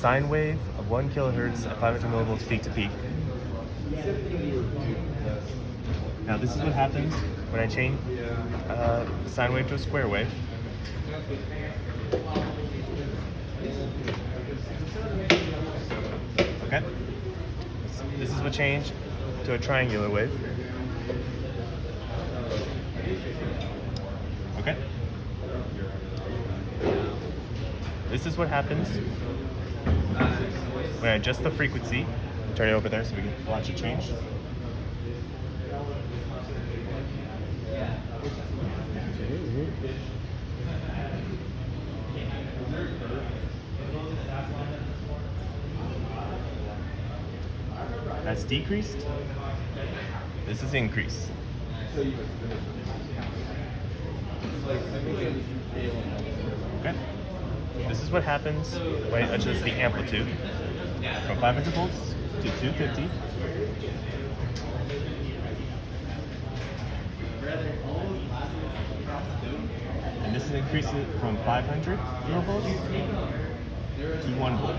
Sine wave of 1 kilohertz at 500 millivolts peak to peak. Now this is what happens when I change the sine wave to a square wave. Okay. This is what changed to a triangular wave. Okay. This is what happens when I adjust the frequency. Turn it over there so we can watch it change. That's decreased. This is increased. Okay. This is what happens when I adjust the amplitude from 500 volts to 250. And this is increasing from 500 millivolts to 1 volt.